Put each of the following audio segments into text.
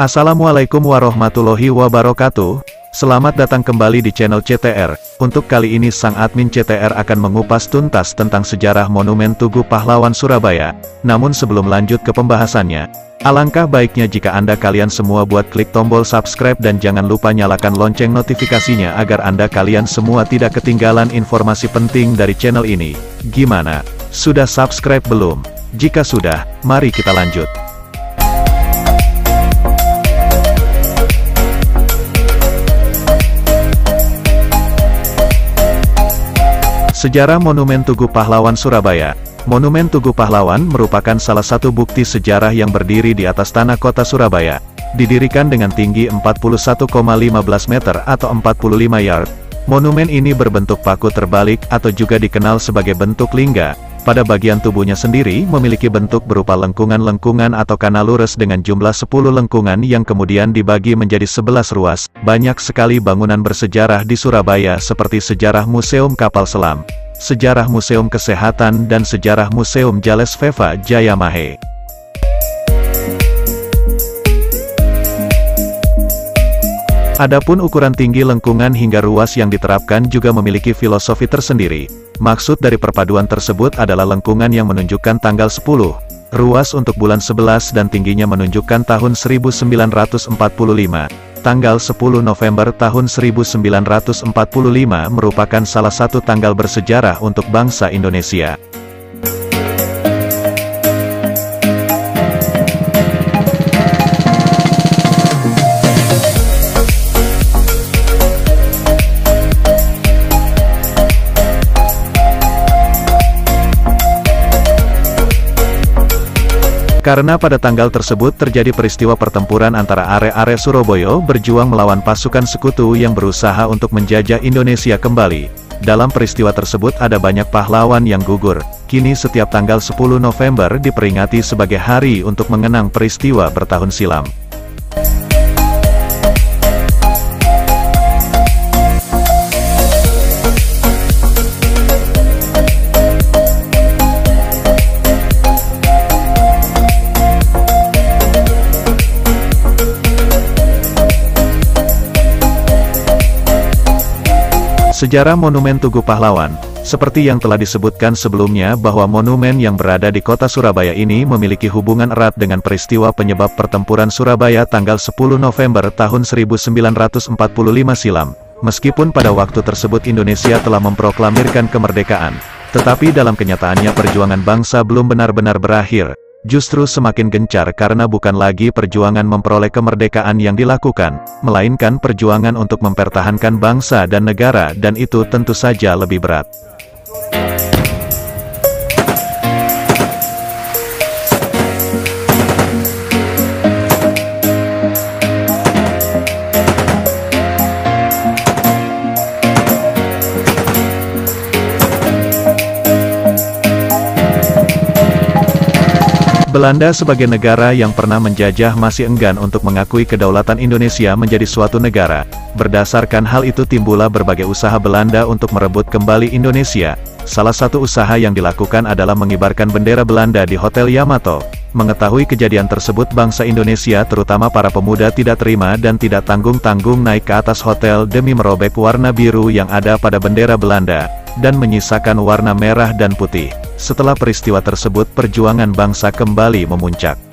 Assalamualaikum warahmatullahi wabarakatuh. Selamat datang kembali di channel CTR. Untuk kali ini sang admin CTR akan mengupas tuntas tentang sejarah Monumen Tugu Pahlawan Surabaya. Namun sebelum lanjut ke pembahasannya, alangkah baiknya jika kalian semua buat klik tombol subscribe dan jangan lupa nyalakan lonceng notifikasinya agar kalian semua tidak ketinggalan informasi penting dari channel ini. Gimana? Sudah subscribe belum? Jika sudah, mari kita lanjut. Sejarah Monumen Tugu Pahlawan Surabaya. Monumen Tugu Pahlawan merupakan salah satu bukti sejarah yang berdiri di atas tanah kota Surabaya. Didirikan dengan tinggi 41,15 meter atau 45 yard, monumen ini berbentuk paku terbalik atau juga dikenal sebagai bentuk lingga. Pada bagian tubuhnya sendiri memiliki bentuk berupa lengkungan-lengkungan atau kanal lurus dengan jumlah 10 lengkungan yang kemudian dibagi menjadi 11 ruas. Banyak sekali bangunan bersejarah di Surabaya seperti sejarah Museum Kapal Selam, sejarah Museum Kesehatan dan sejarah Museum Jales Veva Jaya Mahe. Adapun ukuran tinggi lengkungan hingga ruas yang diterapkan juga memiliki filosofi tersendiri. Maksud dari perpaduan tersebut adalah lengkungan yang menunjukkan tanggal 10, ruas untuk bulan 11 dan tingginya menunjukkan tahun 1945. Tanggal 10 November tahun 1945 merupakan salah satu tanggal bersejarah untuk bangsa Indonesia. Karena pada tanggal tersebut terjadi peristiwa pertempuran antara are-are Surabaya berjuang melawan pasukan sekutu yang berusaha untuk menjajah Indonesia kembali. Dalam peristiwa tersebut ada banyak pahlawan yang gugur. Kini setiap tanggal 10 November diperingati sebagai hari untuk mengenang peristiwa bertahun silam. Sejarah Monumen Tugu Pahlawan. Seperti yang telah disebutkan sebelumnya bahwa monumen yang berada di kota Surabaya ini memiliki hubungan erat dengan peristiwa penyebab pertempuran Surabaya tanggal 10 November tahun 1945 silam. Meskipun pada waktu tersebut Indonesia telah memproklamirkan kemerdekaan, tetapi dalam kenyataannya perjuangan bangsa belum benar-benar berakhir. Justru semakin gencar karena bukan lagi perjuangan memperoleh kemerdekaan yang dilakukan, melainkan perjuangan untuk mempertahankan bangsa dan negara, dan itu tentu saja lebih berat. Belanda sebagai negara yang pernah menjajah masih enggan untuk mengakui kedaulatan Indonesia menjadi suatu negara. Berdasarkan hal itu timbullah berbagai usaha Belanda untuk merebut kembali Indonesia. Salah satu usaha yang dilakukan adalah mengibarkan bendera Belanda di Hotel Yamato. Mengetahui kejadian tersebut bangsa Indonesia terutama para pemuda tidak terima dan tidak tanggung-tanggung naik ke atas hotel demi merobek warna biru yang ada pada bendera Belanda, dan menyisakan warna merah dan putih. Setelah peristiwa tersebut perjuangan bangsa kembali memuncak.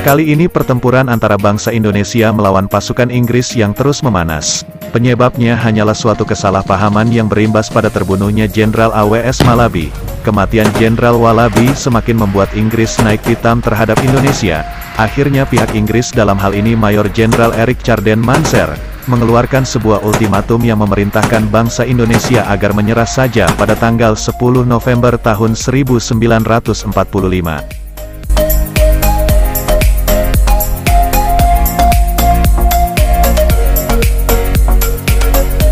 Kali ini pertempuran antara bangsa Indonesia melawan pasukan Inggris yang terus memanas. Penyebabnya hanyalah suatu kesalahpahaman yang berimbas pada terbunuhnya Jenderal A.W.S. Malabi. Kematian Jenderal Walabi semakin membuat Inggris naik pitam terhadap Indonesia. Akhirnya pihak Inggris, dalam hal ini Mayor Jenderal Erik Charden Manser, mengeluarkan sebuah ultimatum yang memerintahkan bangsa Indonesia agar menyerah saja pada tanggal 10 November tahun 1945.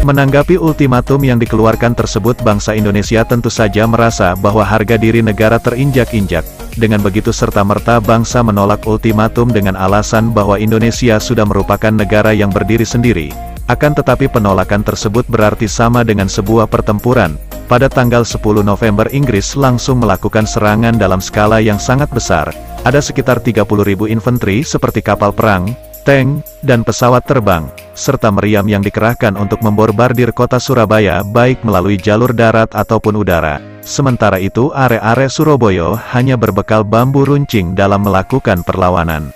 Menanggapi ultimatum yang dikeluarkan tersebut, bangsa Indonesia tentu saja merasa bahwa harga diri negara terinjak-injak. Dengan begitu serta-merta bangsa menolak ultimatum dengan alasan bahwa Indonesia sudah merupakan negara yang berdiri sendiri. Akan tetapi penolakan tersebut berarti sama dengan sebuah pertempuran. Pada tanggal 10 November Inggris langsung melakukan serangan dalam skala yang sangat besar. Ada sekitar 30.000 infanteri seperti kapal perang, tank, dan pesawat terbang, serta meriam yang dikerahkan untuk memborbardir kota Surabaya baik melalui jalur darat ataupun udara. Sementara itu arek-arek Surabaya hanya berbekal bambu runcing dalam melakukan perlawanan.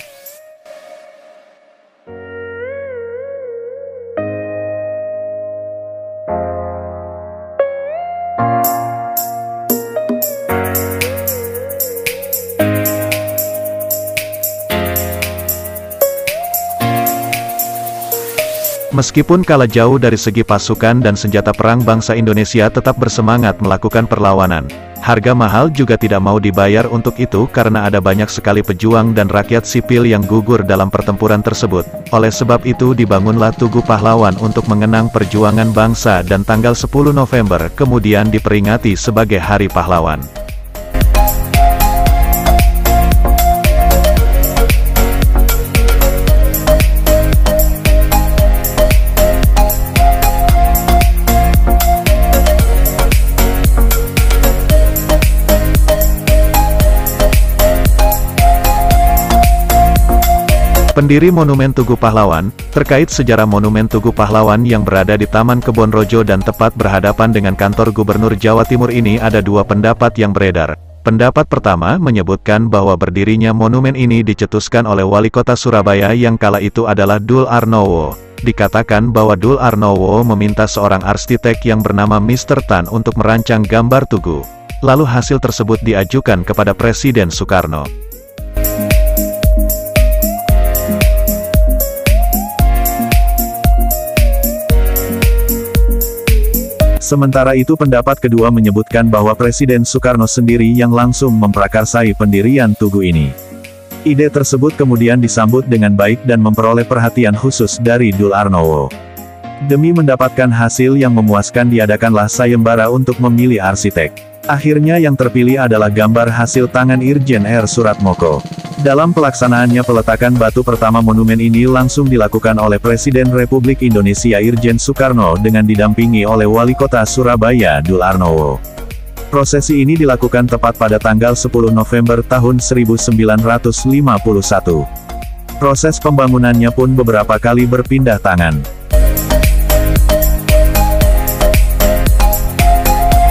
Meskipun kalah jauh dari segi pasukan dan senjata perang, bangsa Indonesia tetap bersemangat melakukan perlawanan. Harga mahal juga tidak mau dibayar untuk itu karena ada banyak sekali pejuang dan rakyat sipil yang gugur dalam pertempuran tersebut. Oleh sebab itu dibangunlah Tugu Pahlawan untuk mengenang perjuangan bangsa, dan tanggal 10 November kemudian diperingati sebagai Hari Pahlawan. Pendiri Monumen Tugu Pahlawan. Terkait sejarah Monumen Tugu Pahlawan yang berada di Taman Kebonrojo dan tepat berhadapan dengan kantor Gubernur Jawa Timur ini ada dua pendapat yang beredar. Pendapat pertama menyebutkan bahwa berdirinya monumen ini dicetuskan oleh Wali Kota Surabaya yang kala itu adalah Dul Arnowo. Dikatakan bahwa Dul Arnowo meminta seorang arsitek yang bernama Mr. Tan untuk merancang gambar tugu. Lalu hasil tersebut diajukan kepada Presiden Soekarno. Sementara itu pendapat kedua menyebutkan bahwa Presiden Soekarno sendiri yang langsung memprakarsai pendirian tugu ini. Ide tersebut kemudian disambut dengan baik dan memperoleh perhatian khusus dari Dul Arnowo. Demi mendapatkan hasil yang memuaskan diadakanlah sayembara untuk memilih arsitek. Akhirnya yang terpilih adalah gambar hasil tangan Irjen R. Suratmoko. Dalam pelaksanaannya peletakan batu pertama monumen ini langsung dilakukan oleh Presiden Republik Indonesia Irjen Soekarno dengan didampingi oleh Wali Kota Surabaya Dul Arnowo. Prosesi ini dilakukan tepat pada tanggal 10 November tahun 1951. Proses pembangunannya pun beberapa kali berpindah tangan.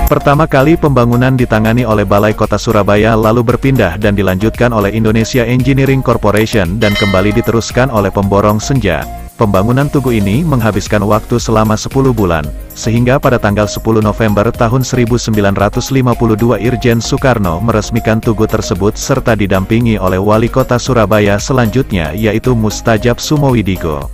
Pertama kali pembangunan ditangani oleh Balai Kota Surabaya, lalu berpindah dan dilanjutkan oleh Indonesia Engineering Corporation dan kembali diteruskan oleh Pemborong Senja. Pembangunan tugu ini menghabiskan waktu selama 10 bulan, sehingga pada tanggal 10 November tahun 1952 Irjen Soekarno meresmikan tugu tersebut serta didampingi oleh Wali Kota Surabaya selanjutnya yaitu Mustajab Sumowidigo.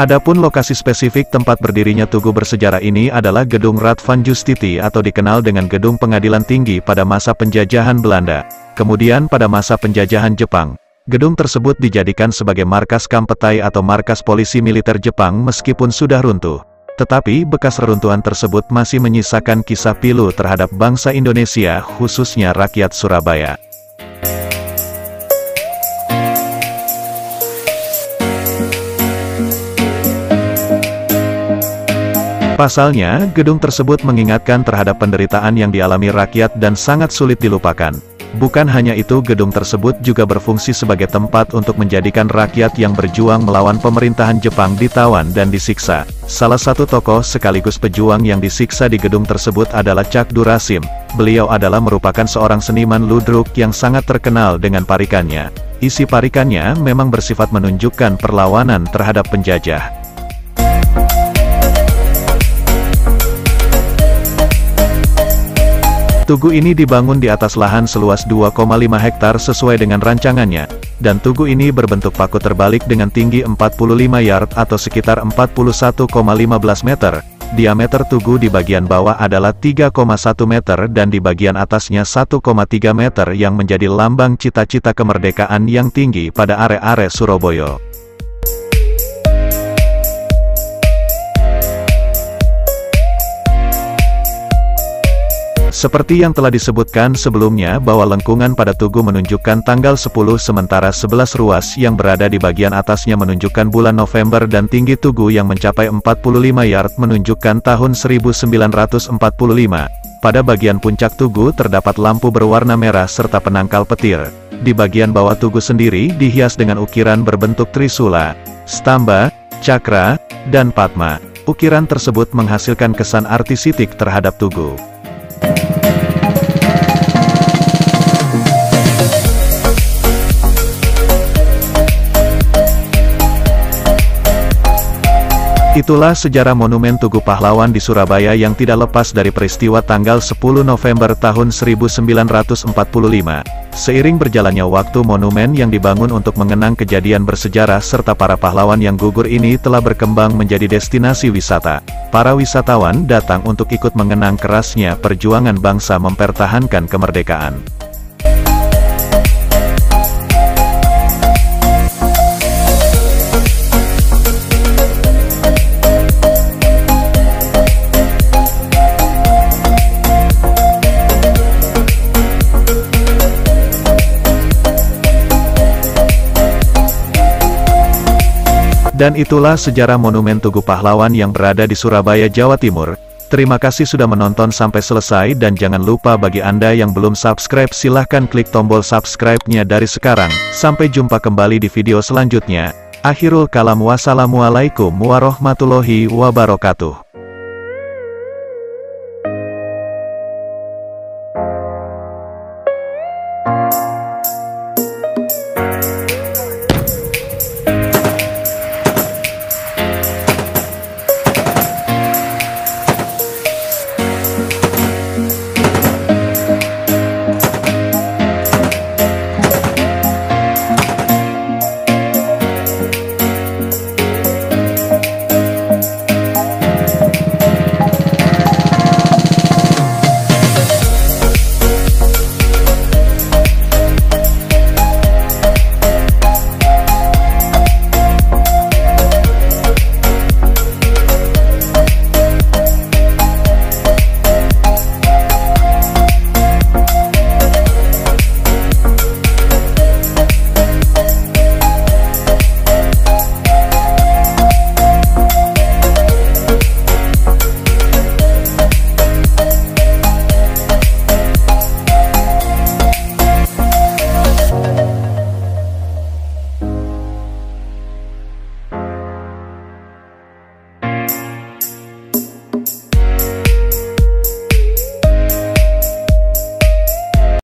Adapun lokasi spesifik tempat berdirinya tugu bersejarah ini adalah Gedung Raad van Justiti atau dikenal dengan Gedung Pengadilan Tinggi pada masa penjajahan Belanda. Kemudian pada masa penjajahan Jepang, gedung tersebut dijadikan sebagai markas Kampetai atau markas polisi militer Jepang meskipun sudah runtuh. Tetapi bekas reruntuhan tersebut masih menyisakan kisah pilu terhadap bangsa Indonesia, khususnya rakyat Surabaya. Pasalnya, gedung tersebut mengingatkan terhadap penderitaan yang dialami rakyat dan sangat sulit dilupakan. Bukan hanya itu, gedung tersebut juga berfungsi sebagai tempat untuk menjadikan rakyat yang berjuang melawan pemerintahan Jepang ditawan dan disiksa. Salah satu tokoh sekaligus pejuang yang disiksa di gedung tersebut adalah Cak Durasim. Beliau adalah merupakan seorang seniman ludruk yang sangat terkenal dengan parikannya. Isi parikannya memang bersifat menunjukkan perlawanan terhadap penjajah. Tugu ini dibangun di atas lahan seluas 2,5 hektar sesuai dengan rancangannya, dan tugu ini berbentuk paku terbalik dengan tinggi 45 yard atau sekitar 41,15 meter. Diameter tugu di bagian bawah adalah 3,1 meter dan di bagian atasnya 1,3 meter yang menjadi lambang cita-cita kemerdekaan yang tinggi pada arek-arek Surabaya. Seperti yang telah disebutkan sebelumnya bahwa lengkungan pada tugu menunjukkan tanggal 10 sementara 11 ruas yang berada di bagian atasnya menunjukkan bulan November dan tinggi tugu yang mencapai 45 yard menunjukkan tahun 1945. Pada bagian puncak tugu terdapat lampu berwarna merah serta penangkal petir. Di bagian bawah tugu sendiri dihias dengan ukiran berbentuk trisula, stamba, cakra, dan padma. Ukiran tersebut menghasilkan kesan artistik terhadap tugu. Itulah sejarah Monumen Tugu Pahlawan di Surabaya yang tidak lepas dari peristiwa tanggal 10 November tahun 1945. Seiring berjalannya waktu, monumen yang dibangun untuk mengenang kejadian bersejarah serta para pahlawan yang gugur ini telah berkembang menjadi destinasi wisata. Para wisatawan datang untuk ikut mengenang kerasnya perjuangan bangsa mempertahankan kemerdekaan. Dan itulah sejarah Monumen Tugu Pahlawan yang berada di Surabaya, Jawa Timur. Terima kasih sudah menonton sampai selesai dan jangan lupa bagi Anda yang belum subscribe silahkan klik tombol subscribe-nya dari sekarang. Sampai jumpa kembali di video selanjutnya. Akhirul kalam, wassalamualaikum warahmatullahi wabarakatuh.